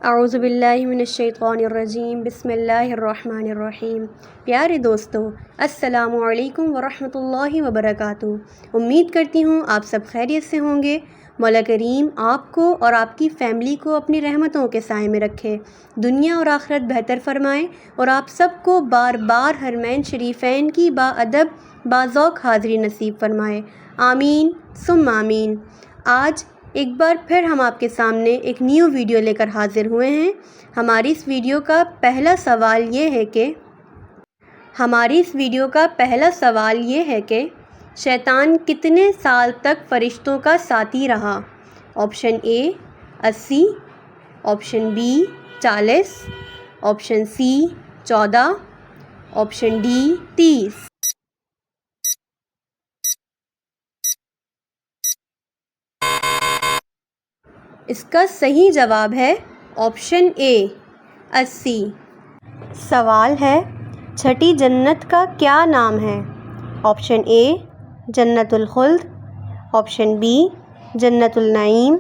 اعوذ باللہ من الشیطان الرجیم، بسم اللہ الرحمن الرحیم۔ پیارے دوستو، السلام علیکم ورحمۃ اللہ وبرکاتہ۔ امید کرتی ہوں آپ سب خیریت سے ہوں گے۔ مولا کریم آپ کو اور آپ کی فیملی کو اپنی رحمتوں کے سائے میں رکھے، دنیا اور آخرت بہتر فرمائے، اور آپ سب کو بار بار حرمین شریفین کی باادب باذوق حاضری نصیب فرمائے، آمین ثم آمین۔ آج ایک بار پھر ہم آپ کے سامنے ایک نیو ویڈیو لے کر حاضر ہوئے ہیں۔ ہماری اس ویڈیو کا پہلا سوال یہ ہے کہ شیطان کتنے سال تک فرشتوں کا ساتھی رہا؟ Option A 80، option B 40، option C 14، option D 30۔ اس کا صحیح جواب ہے آپشن اے 80۔ سوال ہے، چھٹی جنت کا کیا نام ہے؟ آپشن اے جنت الخلد، آپشن بی جنت النعیم،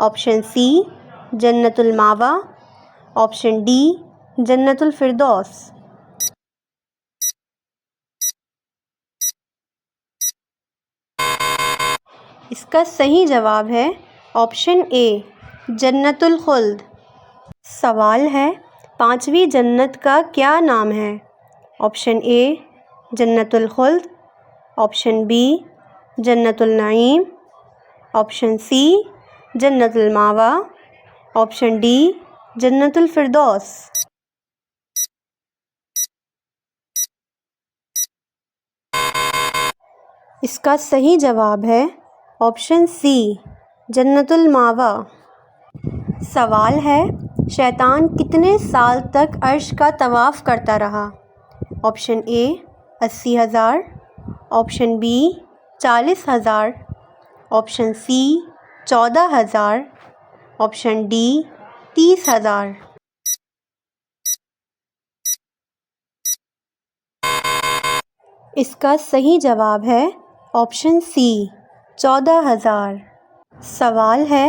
آپشن سی جنت المأویٰ، آپشن ڈی جنت الفردوس۔ اس کا صحیح جواب ہے آپشن اے جنت الخلد۔ سوال ہے، پانچویں جنت کا کیا نام ہے؟ آپشن اے جنت الخلد، آپشن بی جنت النعیم، آپشن سی جنت المأویٰ، آپشن ڈی جنت الفردوس۔ اس کا صحیح جواب ہے آپشن سی جنت المأویٰ۔ سوال ہے، شیطان کتنے سال تک عرش کا طواف کرتا رہا؟ Option A 80,000، option B 40,000، option C 14,000، option D 30,000۔ اس کا صحیح جواب ہے آپشن سی 14,000۔ سوال ہے،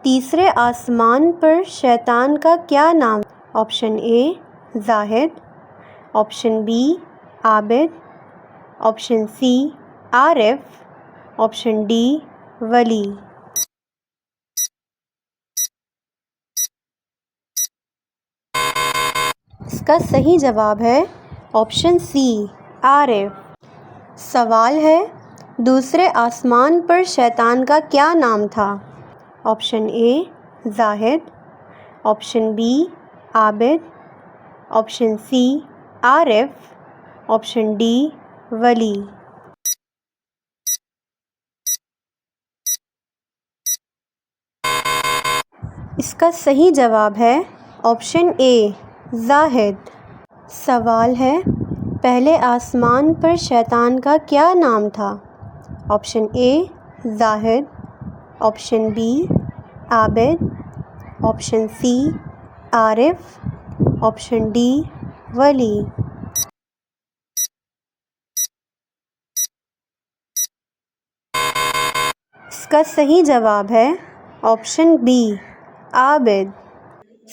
تیسرے آسمان پر شیطان کا کیا نام؟ آپشن اے زاہد، آپشن بی عابد، آپشن سی عارف، آپشن ڈی ولی۔ اس کا صحیح جواب ہے آپشن سی عارف۔ سوال ہے، دوسرے آسمان پر شیطان کا کیا نام تھا؟ آپشن اے زاہد، آپشن بی عابد، آپشن سی عارف، آپشن ڈی ولی۔ اس کا صحیح جواب ہے آپشن اے زاہد۔ سوال ہے، پہلے آسمان پر شیطان کا کیا نام تھا؟ آپشن اے زاہد، آپشن بی عابد، آپشن سی عارف، آپشن ڈی ولی۔ اس کا صحیح جواب ہے آپشن بی عابد۔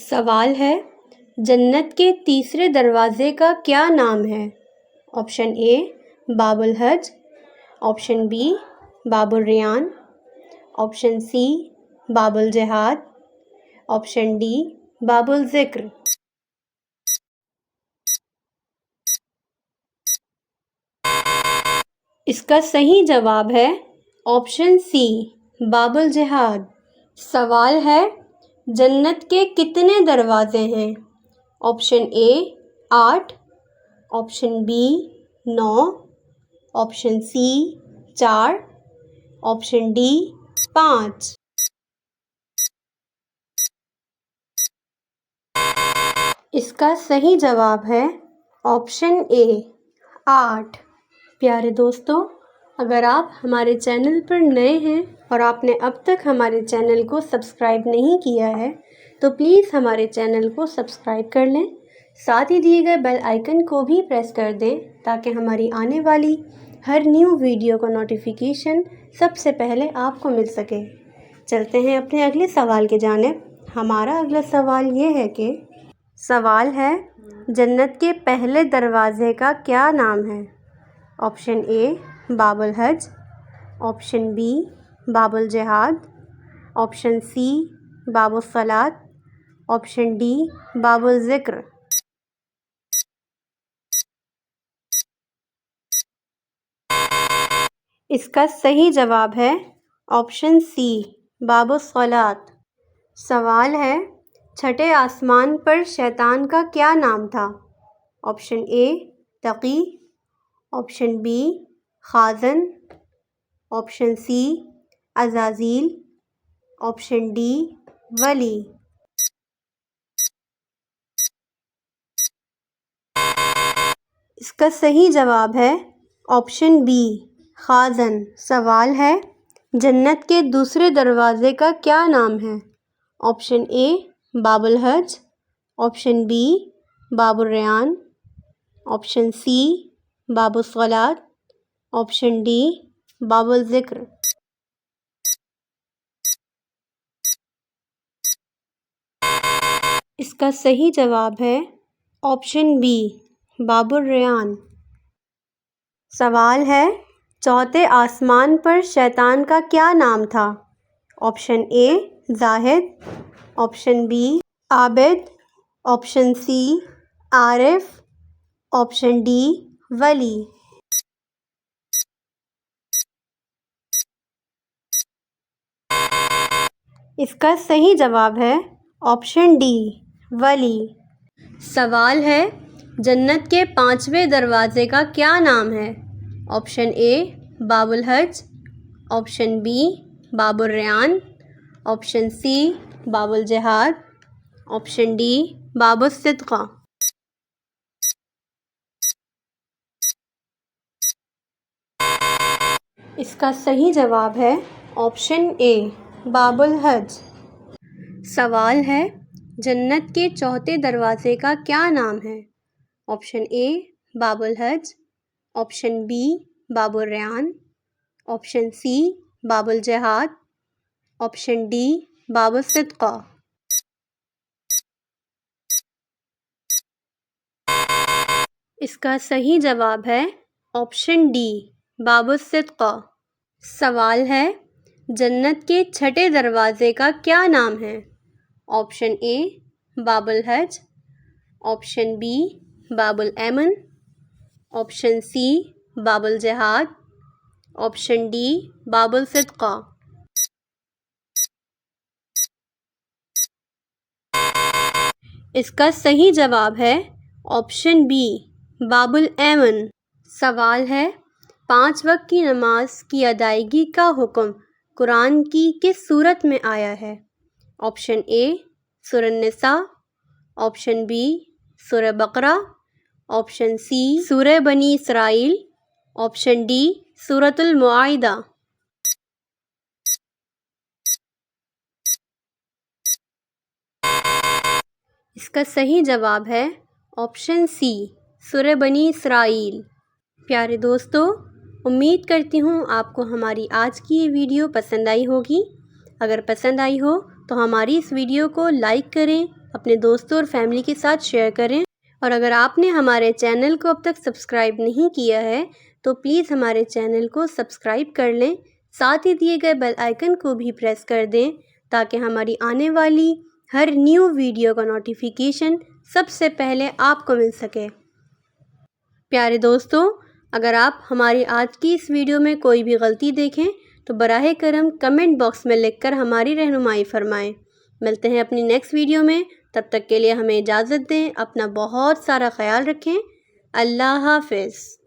سوال ہے، جنت کے تیسرے دروازے کا کیا نام ہے؟ آپشن اے باب الحج، آپشن بی باب الریان، آپشن سی باب الجہاد، آپشن ڈی باب الذکر۔ اس کا صحیح جواب ہے آپشن سی باب الجہاد۔ سوال ہے، جنت کے کتنے دروازے ہیں؟ Option A 8، option B 9، option C 4، option D 5۔ اس کا صحیح جواب ہے آپشن اے 8۔ پیارے دوستو، اگر آپ ہمارے چینل پر نئے ہیں اور آپ نے اب تک ہمارے چینل کو سبسکرائب نہیں کیا ہے تو پلیز ہمارے چینل کو سبسکرائب کر لیں، ساتھ ہی دیے گئے بیل آئیکن کو بھی پریس کر دیں تاکہ ہماری آنے والی ہر نیو ویڈیو کا نوٹیفیکیشن سب سے پہلے آپ کو مل سکے۔ چلتے ہیں اپنے اگلے سوال کی جانب۔ ہمارا اگلا سوال یہ ہے کہ سوال ہے جنت کے پہلے دروازے کا کیا نام ہے؟ آپشن اے باب الحج، آپشن بی باب الجہاد، آپشن سی باب الصلاۃ، آپشن ڈی باب الذکر۔ اس کا صحیح جواب ہے آپشن سی باب الصلاۃ۔ سوال ہے چھٹے آسمان پر شیطان کا کیا نام تھا؟ Option A Taqi, option B Khazin, option C Azazil, option D Wali. اس کا صحیح جواب ہے آپشن بی خازن۔ سوال ہے جنت کے دوسرے دروازے کا کیا نام ہے؟ آپشن اے باب الحج، آپشن بی باب الریان، آپشن سی باب الصلاۃ، آپشن ڈی باب الذکر۔ اس کا صحیح جواب ہے آپشن بی باب الریان۔ سوال ہے چوتھے آسمان پر شیطان کا کیا نام تھا؟ آپشن اے زاہد، آپشن بی عابد، آپشن سی عارف، آپشن ڈی ولی۔ اس کا صحیح جواب ہے آپشن ڈی ولی۔ سوال ہے جنت کے پانچویں دروازے کا کیا نام ہے؟ آپشن اے باب الحج، آپشن بی باب الریان، آپشن سی باب الجہاد، آپشن ڈی باب الصدقہ۔ اس کا صحیح جواب ہے آپشن اے باب الحج۔ سوال ہے جنت کے چوتھے دروازے کا کیا نام ہے؟ آپشن اے باب الحج، آپشن بی باب الریان، آپشن سی باب الجہاد، آپشن ڈی باب الصدقہ۔ اس کا صحیح جواب ہے آپشن ڈی باب الصدقہ۔ سوال ہے جنت کے چھٹے دروازے کا کیا نام ہے؟ آپشن اے باب الحج، آپشن بی باب الایمن، آپشن سی باب الجہاد، آپشن ڈی باب الصدقہ۔ اس کا صحیح جواب ہے آپشن بی باب الایمن۔ سوال ہے 5 وقت کی نماز کی ادائیگی کا حکم قرآن کی کس سورت میں آیا ہے؟ آپشن اے سورہ النساء، آپشن بی سورہ بقرہ، آپشن سی سورہ بنی اسرائیل، آپشن ڈی سورۃ المائدہ۔ اس کا صحیح جواب ہے آپشن سی سورہ بنی اسرائیل۔ پیارے دوستو، امید کرتی ہوں آپ کو ہماری آج کی یہ ویڈیو پسند آئی ہوگی۔ اگر پسند آئی ہو تو ہماری اس ویڈیو کو لائک کریں، اپنے دوستوں اور فیملی کے ساتھ شیئر کریں، اور اگر آپ نے ہمارے چینل کو اب تک سبسکرائب نہیں کیا ہے تو پلیز ہمارے چینل کو سبسکرائب کر لیں، ساتھ ہی دیے گئے بیل آئیکن کو بھی پریس کر دیں تاکہ ہماری آنے والی ہر نیو ویڈیو کا نوٹیفیکیشن سب سے پہلے آپ کو مل سکے۔ پیارے دوستو، اگر آپ ہماری آج کی اس ویڈیو میں کوئی بھی غلطی دیکھیں تو براہ کرم کمنٹ باکس میں لکھ کر ہماری رہنمائی فرمائیں۔ ملتے ہیں اپنی نیکسٹ ویڈیو میں، تب تک کے لیے ہمیں اجازت دیں، اپنا بہت سارا خیال رکھیں۔ اللہ حافظ۔